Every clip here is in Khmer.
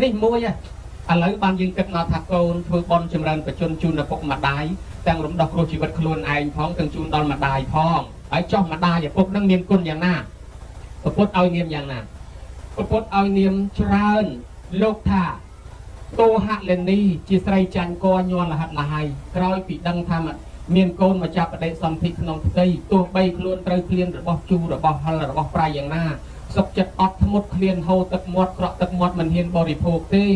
នេះមួយឥឡូវបានយើងគិតមកថាកូនធ្វើបន់ចម្រើនបជនជូនឪពុកម្ដាយទាំងរំដោះគ្រោះជីវិតខ្លួនឯងផងទាំងជូនដល់ម្ដាយផងហើយចោះម្ដាយឪពុកនឹងមានគុណយ៉ាងណាពុទ្ធឲ្យនាមយ៉ាងណាពុទ្ធឲ្យនាមច្រើនលោកថាតោហលនីជាស្រីចាញ់កញ័រលហិតលហើយក្រោយពីដឹងថាមានកូនមកចាប់បដិសន្ធិក្នុងផ្ទៃទោះបីខ្លួនត្រូវឃ្លានរបស់ជូរបស់ហិលរបស់ប្រៃយ៉ាងណាសុខចិត្តអត់ធ្មត់ឃ្លានហូរទឹកមាត់ក្រក់ទឹកមាត់មិនហ៊ានបរិភោគទេ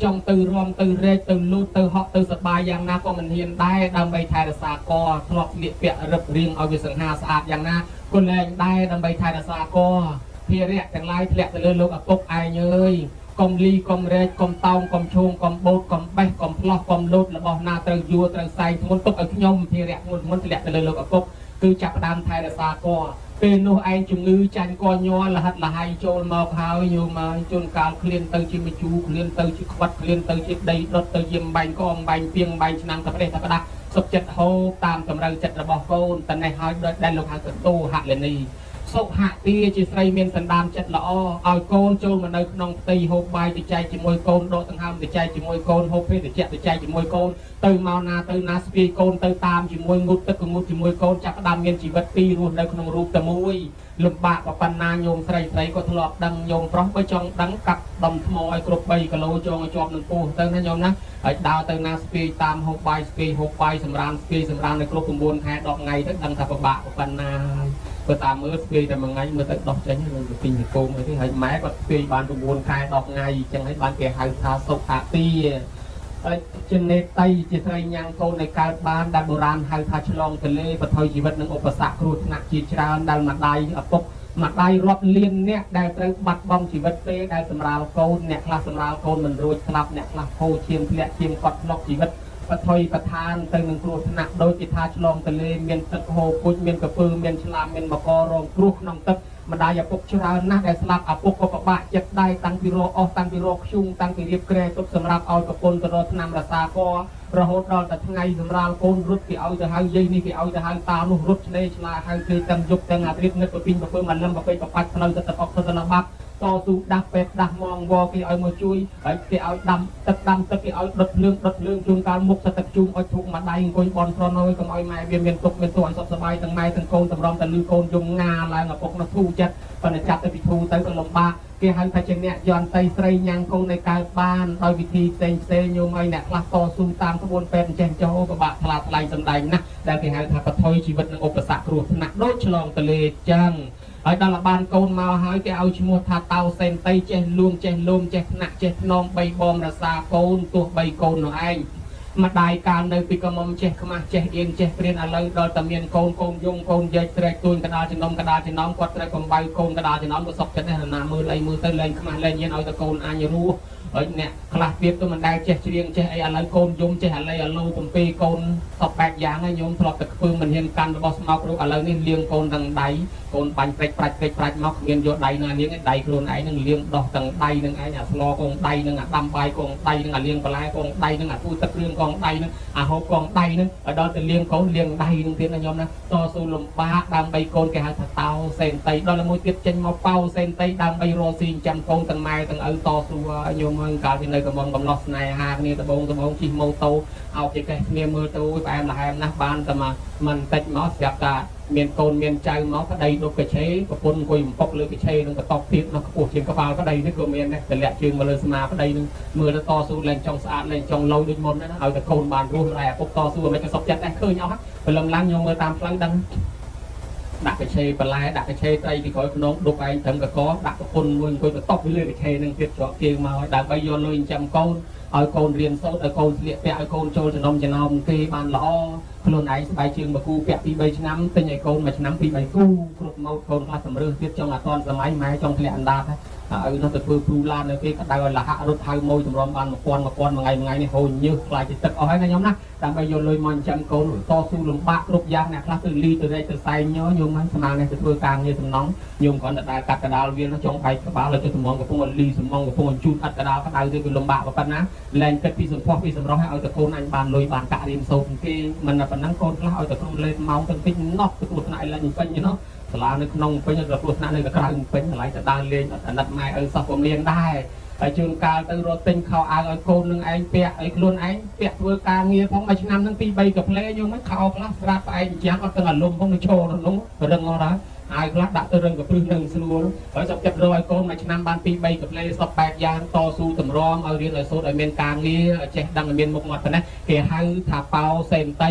ចង់ទៅរំទៅរែកទៅលូតទៅហក់ទៅសបាយយ៉ាងណាក៏មិនហ៊ានដែរដើម្បីថែរក្សាកធ្លាប់ស្លៀកពាក់រឹបរៀងឲ្យវាសង្ហាស្អាតយ៉ាងណាក៏លែងដែរដើម្បីថែរក្សាកភារៈទាំងឡាយធ្លាក់ទៅលើលោកឪពុកឯងអើយកុំលីកុំរែកកុំតោងកុំឈោងកុំបូតកុំបេះកុំផ្លោះកុំលូតរបស់ណាត្រូវយួរត្រូវសែងធ្ងន់ទុកឲ្យខ្ញុំភារៈធ្ងន់ធ្លាក់ទៅលើលោកឪពុកគឺចាប់ផ្ដើមថែរក្សាកពេលនោះឯងជំងឺចាញ់កញ័រលហិតលហើយចូលមកហើយយូរមកជួនកាលឃ្លានទៅជាមជូរឃ្លានទៅជាខ្វាត់ឃ្លានទៅជាដីដុតទៅជាអំបែងកអំបែងពីងអំបែងឆ្នាំទៅប្រទេសទៅផ្ដាស់សុខចិត្តហូបតាមតម្រូវចិត្តរបស់កូនតែនេះហើយដែលលោកហៅថាតោហលនីសុខៈទាជាស្រីមានសន្តានចិត្តល្អឲ្យកូនចូលមកនៅក្នុងផ្ទៃហូបបាយទៅចែកជាមួយកូនដកដង្ហើមទៅចែកជាមួយកូនហូបភេសជ្ជៈទៅចែកជាមួយកូនទៅមកណាទៅណាស្ពាយកូនទៅតាមជាមួយងូតទឹកក៏ងូតជាមួយកូនចាប់ផ្ដើមមានជីវិតពីររស់នៅក្នុងរូបតែមួយលំបាកប៉ុណ្ណាញោមស្រីក៏ធ្លាប់ដឹងញោមប្រុសបើចង់ដឹងកាប់ដំថ្មឲ្យគ្រប់3គីឡូចងឲ្យជាប់នឹងពោះទៅណាញោមណាហើយដើរទៅណាស្ពាយតាមហូបបាយស្ពាយហូបបាយសម្រានស្ពាយសម្រាននៅគ្រប់9ខែ10ថ្ងៃទៅដឹងថាពិបាកប៉ុណ្ណាបើតាមមើលស្ពាយតែមួយថ្ងៃមើលទៅដោះចេញនឹងទៅពីគោមអីទេហើយម៉ែគាត់ស្ពាយបាន9ខែ10ថ្ងៃអញ្ចឹងហើយបានគេហៅថាសុខៈទាហើយជានេតីជាស្រីញ៉ាំងកូនในកើតបានដែលបុរាណហៅថាឆ្លងទលេបថុយជីវិតនឹងឧបសគ្គគ្រោះថ្នាក់ជាច្រើនដែលម្ដាយឪពុកម្ដាយរាប់លានអ្នកដែលត្រូវបាត់បង់ជីវិតពេលដែលសម្រាលកូនអ្នកខ្លះសម្រាលកូនមិនរួចស្លាប់អ្នកខ្លះហូរឈាមធ្លាក់ឈាមគាត់ធ្លាប់ជីវិតបថុយប្រឋានទៅនឹងគ្រោះថ្នាក់ដោយគេថាឆ្លងទលេមានទឹកហូរពុជមានកពើមានឆ្លាមមានមកករងគ្រោះក្នុងទឹកម្ដាយឪពុកច្រើនណាស់ដែលស្លាប់ឪពុកក៏ពិបាកចិត្តដែរតាំងពីរកអស់តាំងពីរកខ្ជុំតាំងពីរៀបក្រែទុកសម្រាប់ឲ្យប្រពន្ធទៅរកឆ្នាំរសាករហូតដល់តែថ្ងៃសម្រាលកូនរត់គេឲ្យទៅហៅយាយនេះគេឲ្យទៅហៅតានោះរត់ឆ្នេរឆ្លាហៅគេទាំងយប់ទាំងអាត្រិតនឹកទៅពីប្រពើមកលឹមប្រពេចប្របាច់ផ្លូវទៅទឹកអុកទៅនៅបាត់តស៊ូដាស់ពេទ្យដាស់មងវគេឲ្យមកជួយហើយគេឲ្យដាំទឹកគេឲ្យដុតភ្លើងជួនកាលមុខសទឹកជុំឲ្យធុកម្ដាយអង្គុយបន់ស្រណឲ្យកុំឲ្យម៉ែវាមានទុកមានទោសឲ្យសុខសប្បាយទាំងម៉ែទាំងកូនតម្រាំតែលឺកូនយំងាឡើងឪពុកនោះធូរចិត្តប៉ុន្តែចាប់ទៅពីធូរទៅក៏លំបាកគេហៅថាជាអ្នកយន្តតីស្រីញ៉ាំងកូនในកើតបានដោយវិធីផ្សេងញោមឲ្យអ្នកខ្លះតស៊ូតាមក្បួនពេទ្យចេះចោលពិបាកថ្លាថ្លែងសម្ដែងណាស់ដែលគេហៅថាបថុយជីវិតនឹងឧបសគ្គគ្រោះថ្នាក់ដូចឆ្លងទលេចឹងហើយដល់បានកូនមកហើយគេឲ្យឈ្មោះថាតៅសេនតីចេះលួងចេះលោមចេះថ្នាក់ចេះធ្នមបីបំរសាកូនទោះបីកូននោះឯងម្ដាយកាលនៅពីកមុំចេះខ្មាស់ចេះអៀនចេះព្រានឥឡូវដល់តែមានកូនយំកូនយែកត្រែកទួញកដាលចំណុំគាត់ត្រូវកំបៅកូនកដាលចំណុំក៏សុកចិត្តដែរណាមើលអីមើលទៅលែងខ្មាស់លែងញៀនឲ្យតែកូនអញរស់ហើយអ្នកខ្លះទៀតទៅមិនដែលចេះច្រៀងចេះអីឥឡូវកូនយំចេះអាឡៃអាឡូទំពីកូនសពបែបយ៉ាងហើយញោមធ្លាប់តែខ្ពើមិនហ៊ានកាន់របស់ស្មោករូបឥឡូវនេះលៀងកូនទាំងដៃកូនបាញ់ព្រិចប្រាច់មកគ្មានយកដៃណាលៀងដៃខ្លួនឯងនឹងលៀងដោះទាំងដៃនឹងឯងអាស្លកងដៃនឹងអាដាំបាយកងដៃនឹងអាលៀងបន្លែកងដៃនឹងអាពូទឹកគ្រឿងកងដៃនឹងអាហូបកងដៃនឹងឲ្យដល់ទៅលៀងកូនលៀងដៃនឹងទៀតណាញោមណាតស៊ូលំបាកដើម្បីកូនគេហៅថាតោសេនតីដល់មួយទៀតចេញមកប៉ោសេនតីដើម្បីរកស៊ីចាំកូនទាំងម៉ែទាំងឪតស៊ូញោមមើលកាលពីនៅកំឡោះស្នេហាគ្នាដបងជិះម៉ូតូអោបជាកេះគ្នាមើលទៅផ្អែមល្ហែមណាស់បានតែមិនតិចមកស្រាប់តែមានកូនមានចៅមកប្តីដុកកឆេប្រពន្ធអង្គុយបំពុកលើកឆេនឹងកតបទៀតមកខ្ពស់ជាងក្បាលប្តីនេះក៏មានដែរតម្លាក់ជើងមកលើស្មាប្តីនឹងមើលទៅតស៊ូលែងចង់ស្អាតលែងចង់លោដូចមុនណាឲ្យតែកូនបានរស់តែឪពុកតស៊ូមិនក៏សុខចិត្តដែរឃើញអស់ព្រលឹមឡើងខ្ញុំមើលតាមផ្លូវដឹងដាក់កឆេបន្លែដាក់កឆេត្រីពីក្រោយភ្នំដុកឯងត្រឹមកកដាក់ប្រពន្ធមួយអង្គុយបន្ទប់ពីលើកឆេនឹងទៀតច្រកជើងមកឲ្យដើម្បីយកលុយចិញ្ចឹមកូនឲ្យកូនរៀនសូត្រឲ្យកូនស្លៀកពាក់ឲ្យកូនចូលចំណោមគេបានល្អខ្លួនឯងស្បែកជើងមកគូពាក់2 3ឆ្នាំទិញឲ្យកូនមួយឆ្នាំ2 3គូគ្រប់ម៉ូតកូនខ្លះសម្រើសទៀតចង់អត់ទាន់សម័យម៉ែចង់ធ្លាក់អណ្ដាតឲ្យនោះទៅធ្វើគ្រូឡាននៅគេក្តៅឲ្យលះរត់ហៅម៉ួយតម្រាំបាន1000មួយថ្ងៃនេះហូរញើសខ្លាចទៅទឹកអស់ហើយណាខ្ញុំណាដើម្បីយកលុយមកចិញ្ចឹមកូនតស៊ូលំបាកគ្រប់យ៉ាងអ្នកខ្លះទៅលីទៅរែកទៅសែងញញោមហ្នឹងស្មាននេះទៅធ្វើការងារសំណងញោមគ្រាន់តែដើរកាត់កដាលវាចង់បែកក្បាលឲ្យទៅសំងកំពុងលីសំងកំពុងជូតអត់កដាលក្តៅទៅវាលំបាកប៉ុណ្ណាលែងគិតពីសម្ផស្សពីសម្រស់ឲ្យទៅកូនអញបានលុយបានកាក់រៀនសូត្រគេមិនតែប៉ុណ្ណឹងកូនខ្លះឲ្យទៅគ្រូលេងម៉ោងទៅតិចណោះទៅគ្រូថ្នាក់ឡើងពេញណោះសាលានៅក្នុងពេញទៅគ្រូថ្នាក់នៅក្រៅពេញកន្លែងទៅដើរលេងអាណិតម៉ែឪសោះពុំលៀងដែរ ហើយជួនកាលទៅរត់ទិញខោអាវឲ្យកូននឹងឯងពាក់ឲ្យខ្លួនឯងពាក់ធ្វើការងារផងមួយឆ្នាំហ្នឹង2 3កាផ្លេយហ្នឹងខោខ្លះស្រាប់ផ្អែកចាំអត់ទាំងអាលុំផងទៅឈរក្នុងរឹងអត់ហើយអាយខ្លះដាក់ទៅរឹងកព្រឹសនឹងស្រួលហើយសុខចិត្តរកឲ្យកូនមួយឆ្នាំបាន2 3កាផ្លេសព8យ៉ាងតស៊ូតម្រាំឲ្យរៀនឲ្យសូត្រឲ្យមានការងារចេះដឹងឲ្យមានមុខមាត់ប៉ុណ្ណេះគេហៅថាប៉ោសេមតៃ